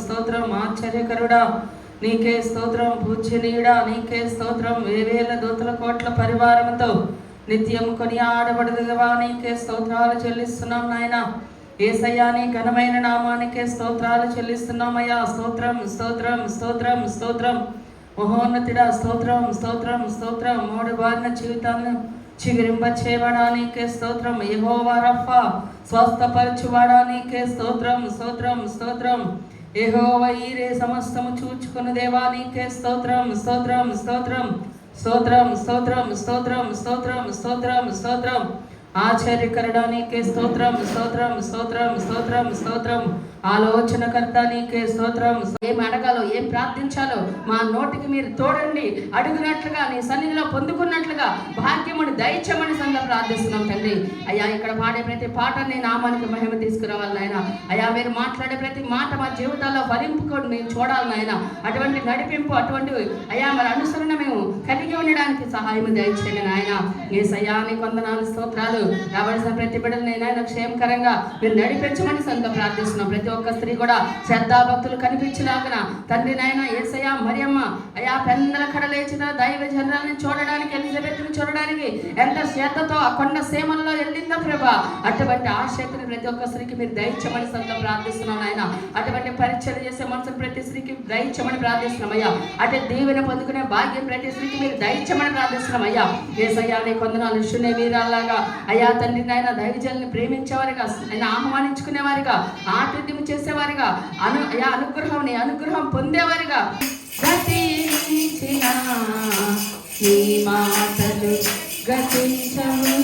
స్తోత్రం ఆశ్చర్యకరుడా నీకే స్తోత్రం, పూజ్యనీయుడా నీకే స్తోత్రం, వేవేల దూతల కోట్ల పరివారంతో నిత్యం కొనియాడబడదుగా నీకే స్తోత్రాలు చెల్లిస్తున్నాం నాయన. యేసయ్యా నీ ఘనమైన నామానికే స్తోత్రాలు చెల్లిస్తున్నామయ్యా. స్తోత్రం స్తోత్రం స్తోత్రం స్తోత్రం మహోన్నతుడా, స్తోత్రం స్తోత్రం స్తోత్రం. మూడు బారిన జీవితాలను చిగురింపచేయబడానికే స్తోత్రం. యెహోవా రఫా స్వస్థపరచువాడానికే స్తోత్రం స్తోత్రం స్తోత్రం. యెహోవా ఈరే సమస్తము చూచుకుని దేవానికే స్తోత్రం స్తోత్రం స్తోత్రం స్తోత్రం స్తోత్రం స్తోత్రం స్తోత్రం స్తోత్రం స్తోత్రం. ఆశ్చర్యకరుడా నీకే స్తోత్రం స్తోత్రం స్తోత్రం స్తోత్రం స్తోత్రం. ఆలోచనకర్త నీకే స్తోత్రం. ఏం అడగాలో ఏం ప్రార్థించాలో మా నోటికి మీరు తోడండి, అడుగునట్లుగా నీ సన్నిధిలో పొందుకున్నట్లుగా భాగ్యముని దయచేయమని సంగ ప్రార్థిస్తున్నాం తండ్రి. అయ్యా ఇక్కడ పాడే ప్రతి పాట నీ నామానికి మహిమ తీసుకురావాలి నాయన. అయ్యా మీరు మాట్లాడే ప్రతి మాట మా జీవితాల్లో ఫలింపుకొని నేను చూడాలి నాయన. అటువంటి నడిపింపు, అటువంటి అయ్యా మరి అనుసరణ మేము కలిగి ఉండడానికి సహాయం దయచేయండి నాయన. యేసయ్యా నీ వందనాలు స్తోత్రాలు. రావాల్సిన ప్రతి బిడ్డలు నేను క్షేమకరంగా మీరు నడిపించమని సంగ ప్రార్థిస్తున్నాం. ప్రతి ఒక్క స్త్రీ కూడా శ్రద్ధాభక్తులు కనిపించలాగిన తండ్రి నాయన యేసయ్య మరియమ్మ అయ్యా పెందల కడ లేచిన దైవ జనరాలను చూడడానికి, ఎలిజబెత్ని చూడడానికి ఎంత శ్రద్ధతో ఆ కొండ సేమల్లో వెళ్ళిందో ప్రభా. అటువంటి ఆశక్తిని ప్రతి ఒక్క స్త్రీకి మీరు దయచేయమని సంగ ప్రార్థిస్తున్నాం నాయన. అటువంటి పరిచయం చేసే మనసును ప్రతి స్త్రీకి దయచేయమని ప్రార్థిస్తున్నాం అయ్యా. అటు దీవెన పొందుకునే భాగ్యం ప్రతి స్త్రీకి మీరు దయచేయమని ప్రార్థిస్తున్నాం అయ్యా. యేసయ్యా నీ కొందనాలు శూన్య వీరాల్లాగా అయ్యా తండ్రి నాయన దైవజనుల్ని ప్రేమించేవారిగా, ఆయన ఆహ్వానించుకునేవారిగా, ఆతిథ్యం చేసేవారిగా, అయ్యా అనుగ్రహం పొందేవారిగా గతించిన ఈ మాటలు గతించవు.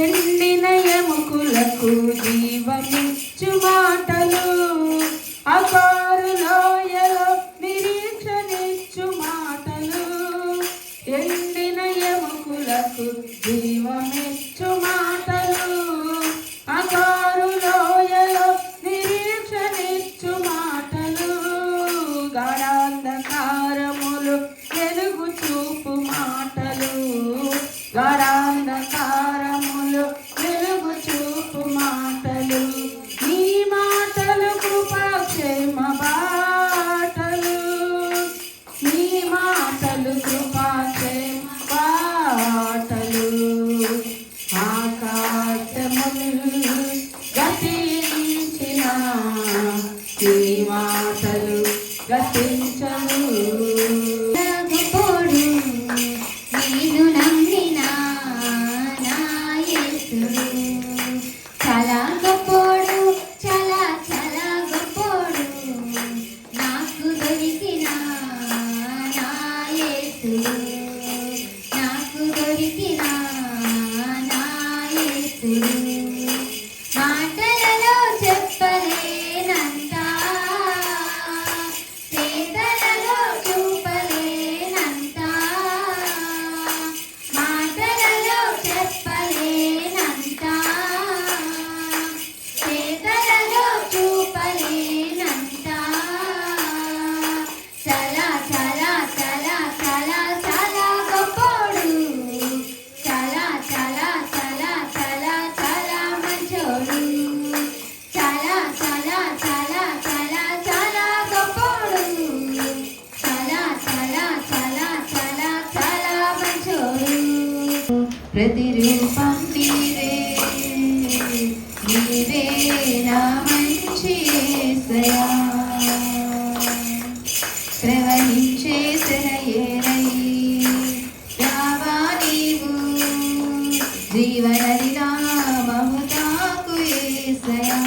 ఎండిన ఎముకలకు జీవమిచ్చు మాటలు, అకారు లోయలో నిరీక్షనిచ్చు మాటలు. ఎండిన ఎముకలకు జీవమిచ్చు మాటలు, అకారు లోయలో నిరీక్షనిచ్చు మాటలు. గాఢాంధకారములు వెలుగు చూపు మాటలు, గాఢాంధకారములు వెలుగు చూపు మాటలు. నీ మాటలు కృపాక్షేమ బాటలు, నీ మాటలు కృపాక్షేమ బాటలు. ఆకాశములు గతించిన ఈ మాటలు గతించవు. నేను నమ్మిన నా యేసుడు చాలా గొప్పోడు, చాలా చాలా గొప్పోడు. నాకు దొరికిన నా యేసుడు, నాకు దొరికిన నా యేసుడు. మాటలలో చెప్పలేనంత, చేతలలో చూపలేనంత. మాటలలో చెప్పలేనంత, చేతలలో చూపలేనంత. చాలా చాలా చాలా చాలా చాలా గొప్పోడు, చాలా చాలా చాలా చాలా చాలా మంచోడు. చాలా చాలా చాలా చాలా చాలా గొప్పోడు, చాలా చాలా చాలా చాలా చాలా మంచోడు. ప్రతిరూపం నీవే, నీవే నా మంచి యేసయ్యా. ప్రవహించే సెలయేరై రావా నీవు, జీవనదిగా మమతాకు యేసయ్యా.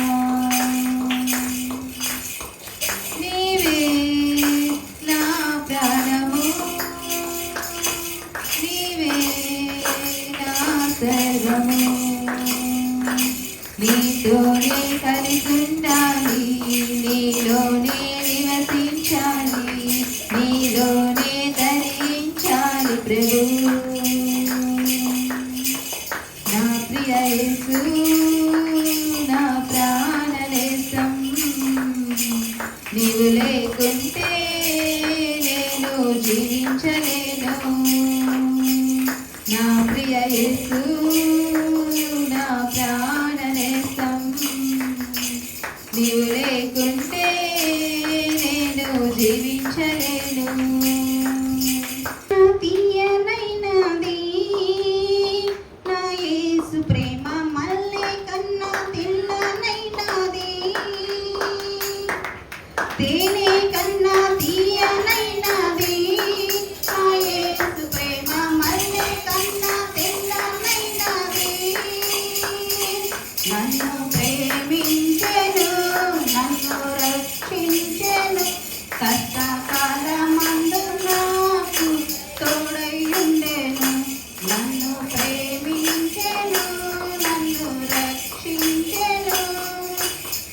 నీవే నా ప్రాణము, నీవే నా సర్వము. నీతోనే కలిసుండాలి, నీలోనే నివసించాలి, నీలోనే ధరించాలి ప్రభు. నా ప్రియ యేసు నా ప్రాణనేసం, నీవు లేకుంటే నేను జీవించలేను. నా ప్రియ యేసు నా ప్రాణనేసం, నీవు లేకుంటే నేను జీవించలేను. తీయనైనది నా యేసు ప్రేమ మల్లె కన్నా తిన్ననైనది, తేనె కన్నా తీయనైనది నా యేసు ప్రేమ మల్లె కన్నా తిన్ననైనది. నన్ను ప్రేమించెను, నన్ను రక్షించెను, కష్టకాలమందు నాకు తోడైయుండెను. నన్ను ప్రేమించెను, నన్ను రక్షించెను,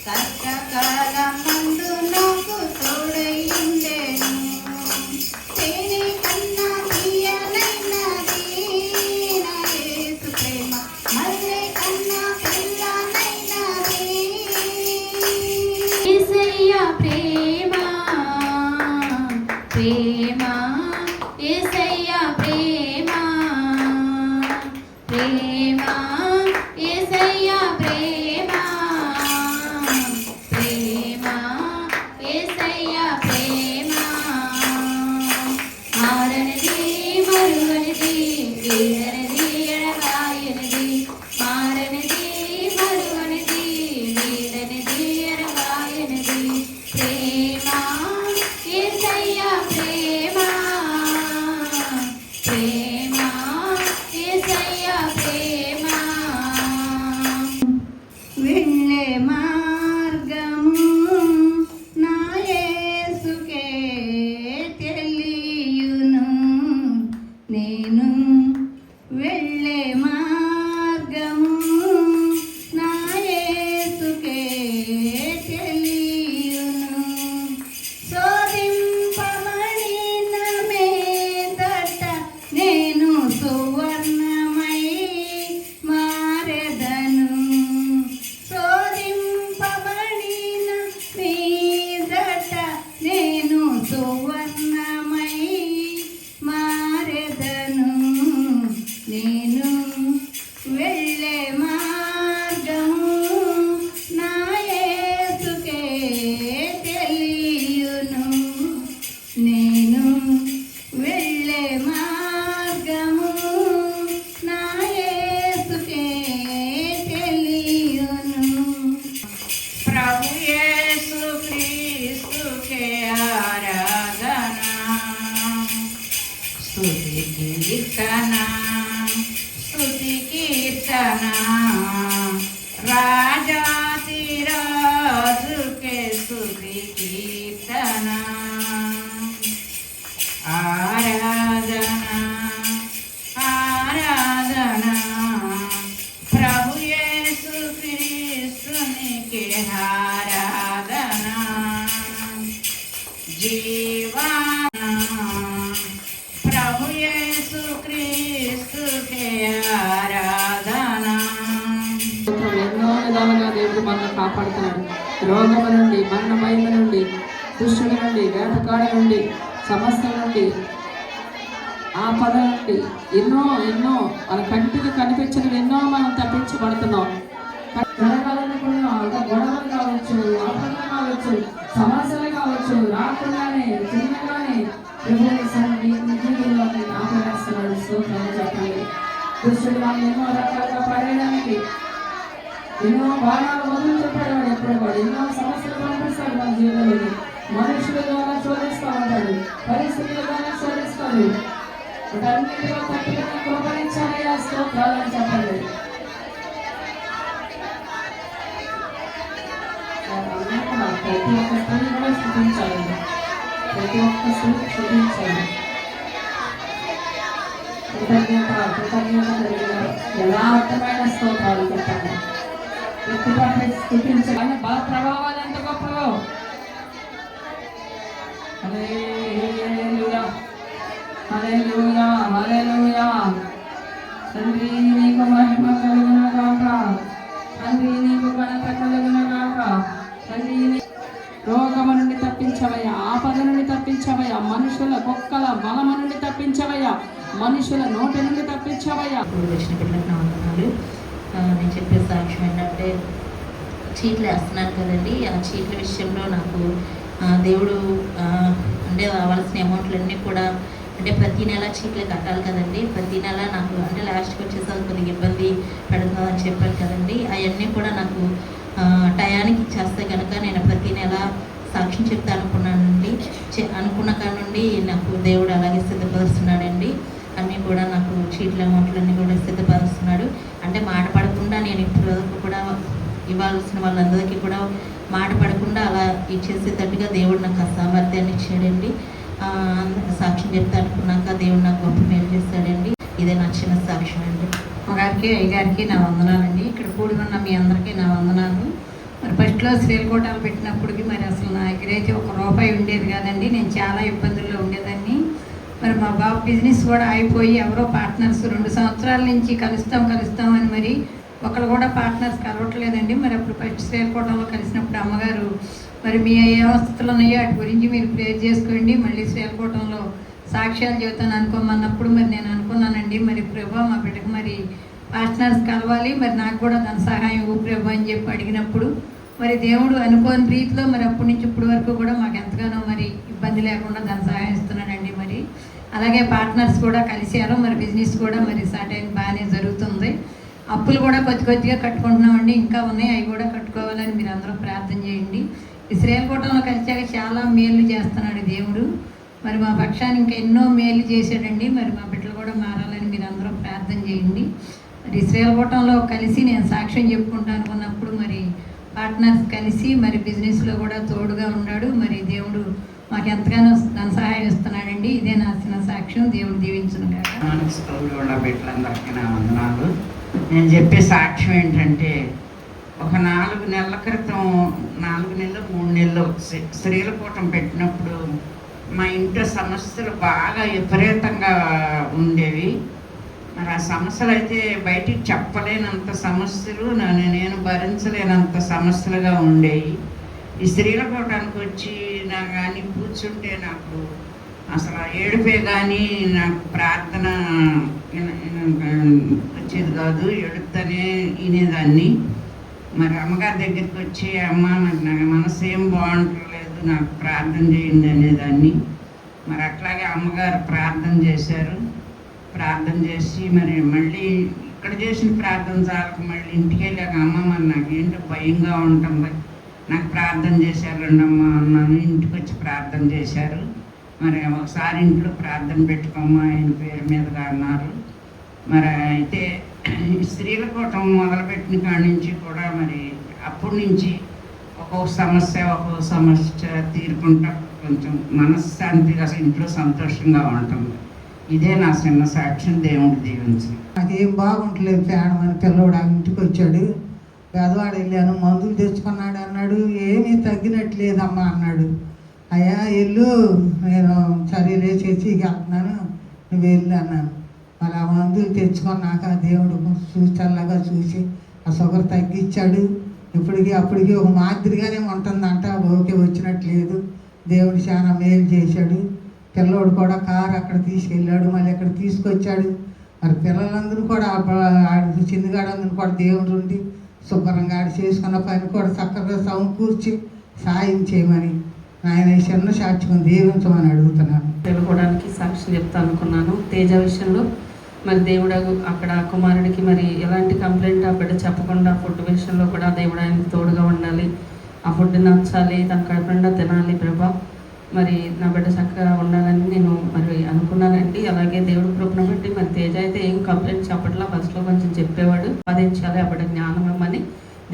కష్టకాలమందు నాకు తోడైయుండెను. తేనె కన్నా తీయనైనది నా యేసు ప్రేమ మల్లె కన్నా తెల్లనైనది. యేసయ్యా ప్రేమ ప్రేమ, యేసయ్యా ప్రేమ ప్రేమ, యేసయ్యా ప్రేమ ప్రేమ, యేసయ్యా ప్రేమ. మారనిది మరువనిది, వీడనిది ఎడబాయనిది, మారనిది మరువనిది, వీడనిది ఎడబాయనిది. ప్రేమ యేసయ్యా ప్రేమ ప్రేమ, యేసయ్యా ప్రేమ. వెళ్ళే మార్గము నా యేసుకే తెలియును, నేను వెళ్ళే మార్గము నా యేసుకే తెలియును. శోధింపబడిన మీదట నేను సువర్ణమై మారెదను, శోధింపబడిన మీదట నేను సువర్ణమై మారెదను. నేను వెళ్ళే మార్గము నా యేసుకే తెలియును, నేను వెళ్ళే మార్గము నా యేసుకే తెలియును. ప్రభు యేసు క్రీస్తుకే ఆరాధన, స్తుతి కీర్తన, స్తుతి కీర్తన, రాజాతి రాజుకే స్తుతి కీర్తన. ఆరాధన ఆరాధన ప్రభు యేసు క్రీస్తునికి ఆరాధన. జీవన ప్రభు యేసు క్రీస్తుకే ఆరాధన. ఎన్నో విధాలుగా దేవుడు మనల్ని కాపాడుతున్నాడు. రోగము నుండి, మరణ భయం నుండి, దుష్టుల నుండి, వేటకాడ నుండి, సమస్యల నుండి, ఆపద నుండి ఎన్నో ఎన్నో మన కంటికి కనిపించినవి ఎన్నో మనం తప్పించబడుతున్నాం. జరగాలనుకున్న గొడవలు కావచ్చు, ఆపదలు కావచ్చు, సమస్యలు కావచ్చు, రాకుండానే చిన్నగానే జీవితంలోకి ఆపేస్తున్నాడు. స్తోత్రాలు చెప్పండి. దుష్టుడు మనం ఎన్నో రకాలుగా పడేయడానికి ఎన్నో బాణాలు మొదలు చెప్పాడు. వాడు ఎప్పుడు వాడు ఎన్నో సమస్యలు పంపిస్తాడు మన జీవితంలోకి. మనుషుల ద్వారా శోధిస్తూ ఉంటాడు, పరిస్థితుల ద్వారా శోధిస్తాడు. వాటన్నిటిలో తట్టుకుని కృపణించాలయ్యా, స్తోత్రాలని చెప్పండి. ప్రతి ఒక్క స్త్రీ కూడా స్థుతించాలి, ప్రతి ఒక్క స్త్రీ స్థుతించాలి. కృతజ్ఞత కలిగిన యథార్థమైన స్తోత్రాలు చెప్పండి. ఎత్తుపట్టి స్థుతించాలి. బల ప్రభావాలు ఎంత గొప్పవో. హల్లెలూయా హల్లెలూయా హల్లెలూయా. తండ్రి నీకు మహిమ కలుగును గాక, తండ్రి నీకు ఘనత కలుగును గాక. తండ్రి రోగము నుండి తప్పించవయ్యా, ఆపద నుండి తప్పించవయ్యా, మనుషుల కుక్కల బలము నుండి తప్పించవయ్యా, మనుషుల నోటి నుండి తప్పించవయ్యా. వచ్చిన బిడ్డలకు నా వందనాలు. నేను చెప్పే సాక్ష్యం ఏంటంటే చీట్లు వేస్తున్నాను కదండి. ఆ చీట్ల విషయంలో నాకు దేవుడు అంటే రావాల్సిన అమౌంట్లన్నీ కూడా అంటే ప్రతి నెల చీట్లు కట్టాలి కదండి. ప్రతి నెల నాకు అంటే లాస్ట్కి వచ్చేసరికి కొద్దిగా ఇబ్బంది పెడుతుందని చెప్పాను కదండి. అవన్నీ కూడా నాకు టయానికి ఇచ్చేస్తే కనుక నేను ప్రతి నెల సాక్ష్యం చెప్తా అనుకున్నానండి. అనుకున్న కాడ నుండి నాకు దేవుడు అలాగే సిద్ధపరుస్తున్నాడండి. అన్నీ కూడా నాకు చీట్ల అమౌంట్లన్నీ కూడా సిద్ధపరుస్తున్నాడు. అంటే మాట పడకుండా నేను ఇప్పుడు వరకు కూడా ఇవ్వాల్సిన వాళ్ళందరికీ కూడా మాట పడకుండా అలా ఇచ్చేసేటట్టుగా దేవుడు నాకు ఆ సామర్థ్యాన్ని ఇచ్చాడండి. సాక్ష్యం చెప్తా అనుకున్నాక దేవుడు నాకు గొప్ప మేలు చేస్తాడండి. ఇదే నా చిన్న సాక్ష్యం అండి. గారికి అయ్యగారికి నా వందనాలండి. ఇక్కడ కూడి ఉన్న మీ అందరికీ నా వందనాలు. మరి ఫస్ట్లో శ్రీలకోటాలు పెట్టినప్పటికీ మరి అసలు నా దగ్గరైతే ₹1 ఉండేది కాదండి. నేను చాలా ఇబ్బందుల్లో ఉండేదాన్ని. మరి మా బాబు బిజినెస్ కూడా అయిపోయి ఎవరో పార్ట్నర్స్ 2 సంవత్సరాల నుంచి కలుస్తామని మరి ఒకళ్ళు కూడా పార్ట్నర్స్ కలవట్లేదండి. మరి అప్పుడు ఫస్ట్ శ్రీలకోటంలో కలిసినప్పుడు అమ్మగారు మరి మీ ఏ అవస్థలు ఉన్నాయో వాటి గురించి మీరు ప్రేర్ చేసుకోండి, మళ్ళీ శ్రీలకోటంలో సాక్ష్యాలు చెబుతాను అనుకోమన్నప్పుడు మరి నేను అనుకున్నానండి, మరి ప్రభా మా బిడ్డకు మరి పార్ట్నర్స్ కలవాలి, మరి నాకు కూడా ధన సహాయం ప్రభు అని చెప్పి అడిగినప్పుడు మరి దేవుడు అనుకోని రీతిలో మరి అప్పటి నుంచి ఇప్పటి వరకు కూడా మాకు ఎంతగానో మరి ఇబ్బంది లేకుండా ధన సహాయం ఇస్తున్నాడండి. మరి అలాగే పార్ట్నర్స్ కూడా కలిసారు. మరి బిజినెస్ కూడా మరి స్టార్ట్ అయింది, బాగానే జరుగుతుంది. అప్పులు కూడా కొద్దిగా కట్టుకుంటున్నామండి, ఇంకా ఉన్నాయి, అవి కూడా కట్టుకోవాలని మీరు అందరూ ప్రార్థన చేయండి. ఈ శ్రీలకోటంలో కలిసాక చాలా మేలు చేస్తున్నాడు దేవుడు. మరి మా పక్షాన్ని ఇంకా ఎన్నో మేలు చేశాడండి. మరి మా బిడ్డలు కూడా మారాలని మీరు అందరూ ప్రార్థన చేయండి. మరి శ్రీలకోటంలో కలిసి నేను సాక్ష్యం చెప్పుకుంటా అనుకున్నప్పుడు మరి పార్ట్నర్స్ కలిసి మరి బిజినెస్లో కూడా తోడుగా ఉన్నాడు. మరి దేవుడు మాకు ఎంతగానో ధన సహాయం ఇస్తున్నాడండి. ఇదే నా చిన్న సాక్ష్యం. దేవుడు దీవించును గాక. తోడు ఉన్న బిడ్డలందరికీ నా వందనాలు. నేను చెప్పే సాక్ష్యం ఏంటంటే, ఒక 4 నెలల క్రితం 4 నెలలు 3 నెలలు శ్రీలకోటం పెట్టినప్పుడు మా ఇంట్లో సమస్యలు బాగా విపరీతంగా ఉండేవి. మరి ఆ సమస్యలు అయితే బయటికి చెప్పలేనంత సమస్యలు, నేను భరించలేనంత సమస్యలుగా ఉండేవి. ఈ శ్రీలకోటానికి వచ్చి నా కానీ కూర్చుంటే నాకు అసలు ఏడుపే కానీ నాకు ప్రార్థన వచ్చేది కాదు, ఏడుతూనే వినేదాన్ని. మరి అమ్మగారి దగ్గరికి వచ్చి అమ్మ నాకు నా మనసు ఏం బాగుంటలేదు, నాకు ప్రార్థన చేయండి అనేదాన్ని. మరి అట్లాగే అమ్మగారు ప్రార్థన చేశారు. ప్రార్థన చేసి మరి మళ్ళీ ఇక్కడ చేసిన ప్రార్థన చాలకు మళ్ళీ ఇంటికి వెళ్ళాక అమ్మ మరి నాకేంటో భయంగా ఉంటుంది, నాకు ప్రార్థన చేశారండి అమ్మ అన్నాను. ఇంటికి వచ్చి ప్రార్థన చేశారు. మరి ఒకసారి ఇంట్లో ప్రార్థన పెట్టుకోమ్మా ఆయన పేరు మీదుగా అన్నారు. మరి అయితే శ్రీలకోటం మొదలుపెట్టిన కాడి నుంచి కూడా మరి అప్పటి నుంచి ఒక్కొక్క సమస్య తీరుకుంటా కొంచెం మనశ్శాంతిగా ఇంట్లో సంతోషంగా ఉంటుంది. ఇదే నా చిన్న సాక్ష్యం. దేవుడు దీవించి. నాకేం బాగుంటలేదు ప్రాణం అని పిల్లవాడు ఆ ఇంటికి వచ్చాడు. పేదవాడు వెళ్ళాను, మందులు తెచ్చుకున్నాడు అన్నాడు. ఏమీ తగ్గినట్లేదమ్మా అన్నాడు. అయ్యా వెళ్ళు, నేను సరేలే చర్చికి వెళ్తున్నాను, నువ్వు వెళ్ళు అన్నాను. మరి ఆ మందులు తెచ్చుకున్నాక దేవుడు చల్లగా చూసి ఆ షుగర్ తగ్గించాడు. అప్పటికి ఒక మాదిరిగానే ఉంటుందంట, ఓకే వచ్చినట్లేదు. దేవుడు చాలా మేలు చేశాడు. పిల్లోడు కూడా కారు అక్కడ తీసుకెళ్ళాడు, మళ్ళీ అక్కడ తీసుకొచ్చాడు. మరి పిల్లలందరూ కూడా చిన్నగాడందరూ కూడా దేవుడు ఉండి శుభ్రంగా చేసుకున్న పని కూడా చక్కగా సమకూర్చి సాయం చేయమని ఆయన చిన్న సాక్ష్యం దీవించమని అడుగుతున్నాను. తెలుసుకోవడానికి సాక్ష్యం చెప్తా అనుకున్నాను. తేజ విషయంలో మరి దేవుడు అక్కడ కుమారుడికి మరి ఎలాంటి కంప్లైంట్ ఆ బిడ్డ చెప్పకుండా ఫుడ్ విషయంలో కూడా దేవుడు ఆయనకు తోడుగా ఉండాలి, ఆ ఫుడ్ నచ్చాలి, తన కడుపుండా తినాలి ప్రభా, మరి నా బిడ్డ చక్కగా ఉండాలని నేను మరి అనుకున్నానండి. అలాగే దేవుడు కృపను బట్టి మరి తేజ అయితే ఏం కంప్లైంట్ చెప్పట్లా, ఫస్ట్లో కొంచెం చెప్పేవాడు. సాధించాలి ఆ బిడ్డ జ్ఞానం ఇవ్వమని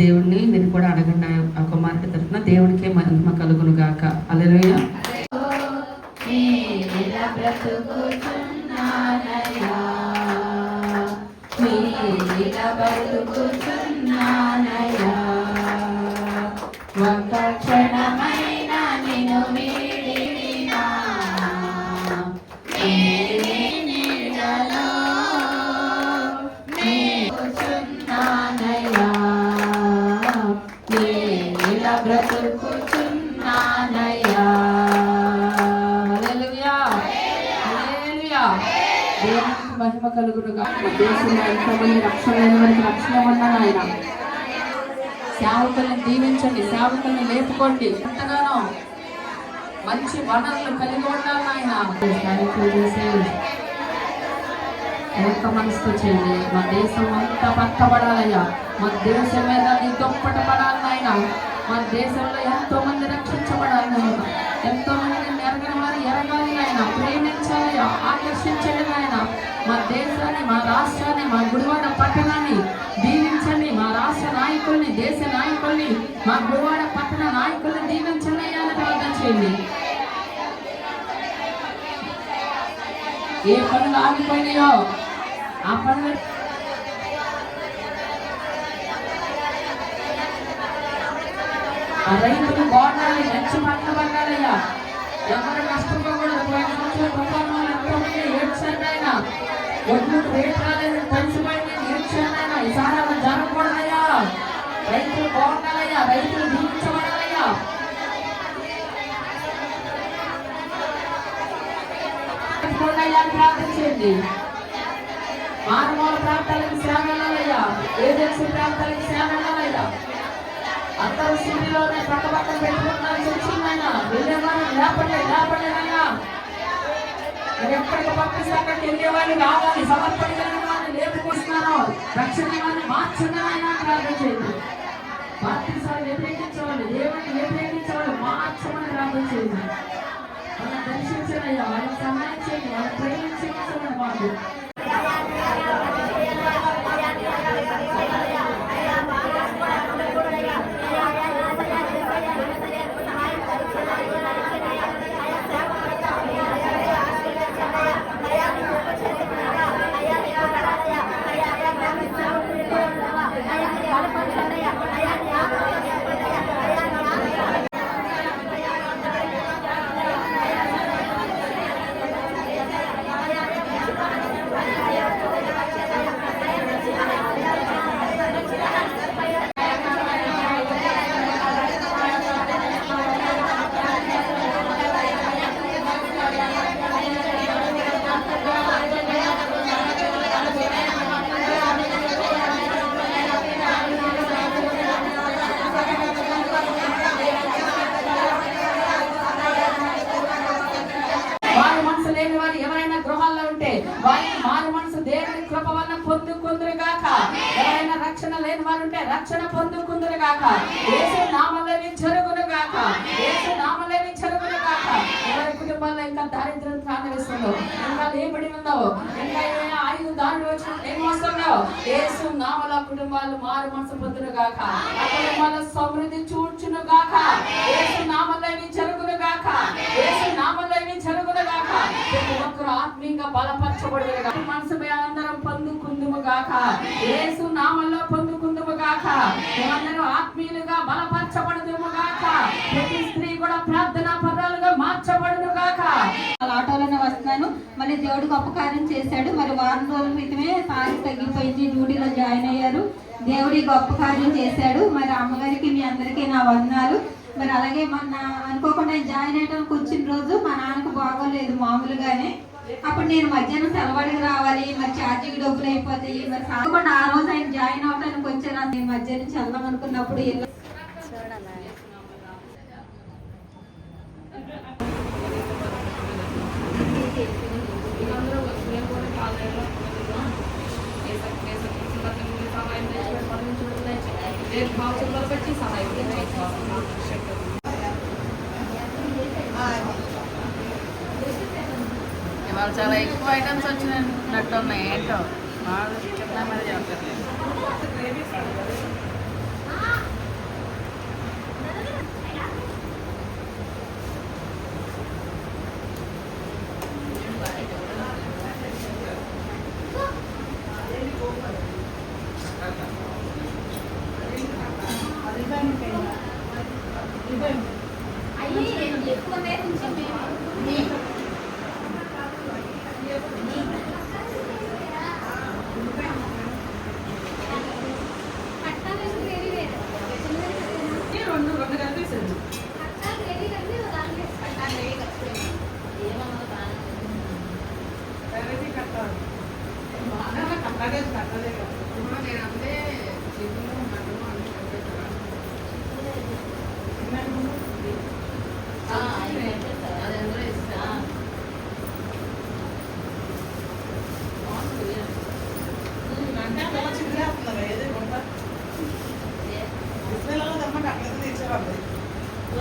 దేవుడిని మీరు కూడా అడగండి. ఆ కుమారుడి తరఫున దేవుడికే మహిమ కలుగును గాక. హల్లెలూయా. ఒక క్షణమైన నిన్ను వీడినా నీడలో కూర్చున్నానయ్యా, నీడ బ్రతుకుచున్నానయ్యా. హల్లెలూయా. హల్లెలూయా. దేవునికి మహిమ కలుగును గాక. దేశంలో ఎంతోమంది రక్షణ లేని వారికి రక్షణ ఉన్నాను ఆయన. సేవకుల్ని దీవించండి, సేవకుల్ని లేపుకోండి. ఎంతగానో మంచి వనరులు కలిగి ఉండాలి నాయన. ఒక్క మనసుతో చేయండి. మా దేశం అంతా పట్టబడాలయ్యా. మా దేశం మీద నీ దుప్పట పడాలి నాయన. మా దేశంలో ఎంతో మంది రక్షించబడాలి నాయన. ఎంతో మంది ఎరగని వారు ఎరగాలి నాయన. ప్రేమించాలి, ఆకర్షించండి నాయన. మా దేశాన్ని, మా రాష్ట్రాన్ని, మా గుడివాడ పట్టణాన్ని దీవించండి. మా రాష్ట్ర నాయకుల్ని, దేశ నాయకుల్ని, మా గుడివాడ పట్టణ నాయకుల్ని దీవించండి అయ్యా అని ప్రార్థన చేయండి. ఏ పనులు ఆగిపోయినాయో ఆ పనులు ఆ రైతులు బాగుండాలి, మంచి పంట పండాలయ్యా. ఎవరు నష్టపోకూడదు. పోయిన సంవత్సరం తుఫాను ఎంతో మంది ఏడ్చారు ఆయన. ఒడ్లు రేట్ రాలేదు, తడిసిపోయింది, ఏడ్చారు ఆయన. ఈసారి అలా జరగకూడదయ్యా. రైతులు బాగుండాలయ్యా, రైతులు దీవించబడాలయ్యా. ప్రార్థన చేయండి. మానవాళ ప్రాంతాలకు సేవ వెళ్ళాలయ్యా. ఏజెన్సీ ప్రాంతాలకు సేవ వెళ్ళాలయ్యా. అందరూ సిటీలోనే పక్కపక్కన పెట్టుకుంటున్నారు. వచ్చిందైనా వెళ్ళేవాళ్ళు లేపండి, లేపండినైనా. మరి ఎక్కడికి పంపిస్తే అక్కడికి వెళ్ళేవాళ్ళు రావాలి. సమర్పణ కలిగిన వాడిని లేపుకొస్తున్నాను. రక్షణ వాడిని మార్చండి అయినా ప్రార్థన చేయండి. బాప్తిసాలు వ్యతిరేకించేవాళ్ళు, దేవుడిని వ్యతిరేకించేవాళ్ళు మార్చమని ప్రార్థన చేయండి. వాళ్ళని దర్శించండి అయ్యా. వాళ్ళకి సహాయం చేయండి, వాళ్ళని ప్రేమించండి మాకు. ఎవరైనా రక్షణ లేని వారు ఉంటే రక్షణ పొందుకుందరు గాక. యేసు నామములో జరుగును గాక. యేసు నామములో జరుగును గాక. ఎవరి కుటుంబాల్లో ఇంకా దారిద్ర్యం తాండవిస్తుందో, ఇంకా లేబడి ఉందో, ఇంకా ఏమైనా ఆయుధ దారులు వచ్చిన ఏమొస్తుందో, యేసు నామములో కుటుంబాలు మారు మనసు పొందును గాక. ఆ కుటుంబాల సమృద్ధి చూచును గాక. యేసు నామములో జరుగును గాక. యేసు నామములో జరుగును గాక. ప్రతి ఒక్కరు ఆత్మీయంగా బలపరచబడును గాక. మనసుపై అందరం పొందుకుందుము గాక. యేసు నామములో పొందుకుందుము గాక. మేమందరం ఆత్మీయులుగా బలపరచబడుదుము గాక. ప్రతి స్త్రీ కూడా ప్రార్థనా పదాలుగా మార్చబడును గాక. ఆటోలోనే వస్తున్నాను. మళ్ళీ దేవుడు గొప్ప కార్యం చేశాడు. మరి వారం రోజుల క్రితమే సారి తగ్గిపోయింది, డ్యూటీలో జాయిన్ అయ్యారు. దేవుడి గొప్ప కార్యం చేశాడు. మరి అమ్మగారికి మీ అందరికీ నా వందనాలు. మరి అలాగే మొన్న అనుకోకుండా జాయిన్ అయ్యడానికి వచ్చిన రోజు మా నాన్నకు బాగోలేదు మామూలుగానే. అప్పుడు నేను మధ్యాహ్నం సెలవుడికి రావాలి, మరి ఛార్జింగ్ డబ్బులు అయిపోతాయి. మరి కాకుండా ఆ రోజు ఆయన జాయిన్ అవడానికి వచ్చాను. నేను మధ్యాహ్నం నుంచి వెళ్దాం అనుకున్నప్పుడు ఇవాళ చాలా ఎక్కువ ఐటమ్స్ వచ్చినట్టు ఉన్నాయి. ఏంటో చెప్తా మరి చెప్తారు.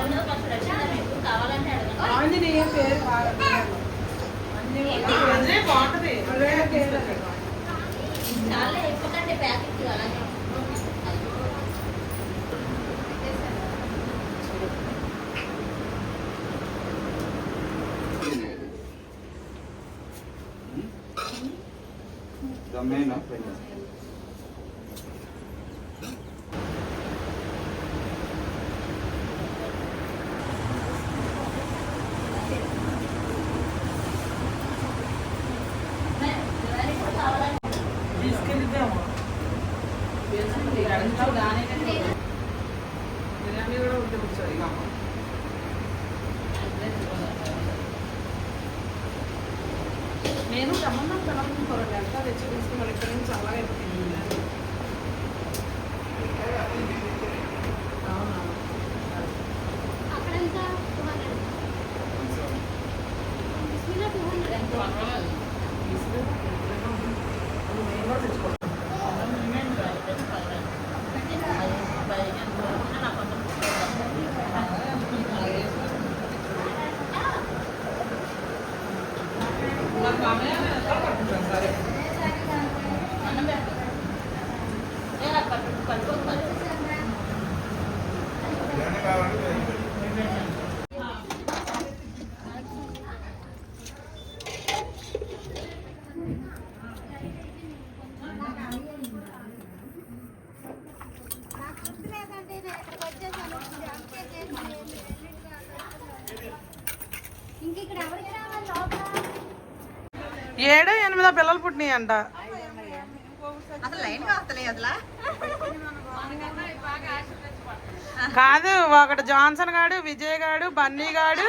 రెండో ఫస్ట్ రక్షణ మీకు కావాలంటే అడగండి. ఆంజనేయ పేరు బాగుంటది. చాలా ఎక్కువంటే ప్యాకెట్ అలాగే తీసుకెళ్తాము బిర్యానీ కూడా ఉంటే కూర్చోదు ఇక అమ్మ. నేను రమ్మన్నా కలవకుండా ఎంత తెచ్చి తీసుకుని మళ్ళీ ఇక్కడ నుంచి అలాగే అయిపోయింది. అవునా సరే ఏడో ఎనిమిదో పిల్లలు పుట్టినాయి అంట. కాదు, ఒకటి జాన్సన్ గాడు, విజయ్ గాడు, బన్నీ గాడు,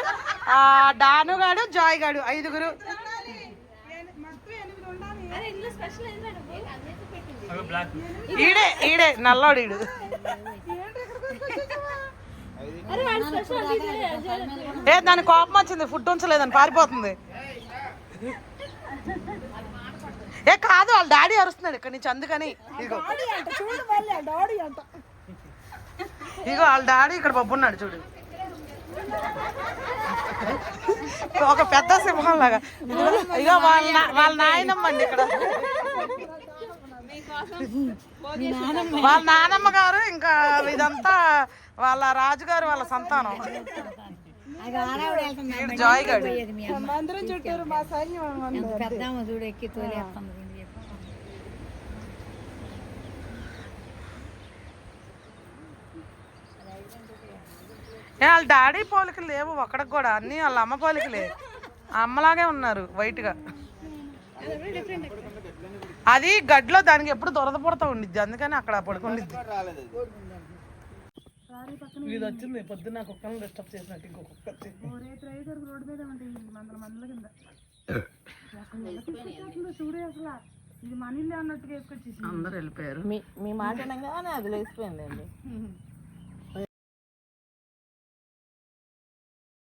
డాను గాడు, జాయ్ గాడు, 5గురు. ఈడే నల్లోడు ఈడు. దాని కోపం వచ్చింది, ఫుడ్ ఉంచలేదని పారిపోతుంది. కాదు, వాళ్ళ డాడీ అరుస్తున్నాడు ఇక్కడ నుంచి, అందుకని. ఇగో వాళ్ళ డాడీ ఇక్కడ బొబ్బున్నాడు చూడు, ఒక పెద్ద సింహం లాగా. ఇగో వాళ్ళ నాయనమ్మ అండి ఇక్కడ, వాళ్ళ నానమ్మ గారు. ఇంకా ఇదంతా వాళ్ళ రాజుగారు వాళ్ళ సంతానం. జాయ్ గారు వాళ్ళ డాడీ పోలికలు లేవు ఒక్కడికి కూడా, అన్ని వాళ్ళ అమ్మ పోలికలే. అమ్మలాగే ఉన్నారు వైట్ గా. అది గడ్లో దానికి ఎప్పుడు దొరద పుడతా ఉండిద్ది, అందుకని అక్కడ పడుకుండిద్ది. ఇది వచ్చింది పొద్దున్న కుక్కలను డిస్టర్బ్ చేసినట్టు ఇంకొక అందరు వెళ్ళిపోయారు. మీ మాట అనగానే అది లేచిపోయిందండి.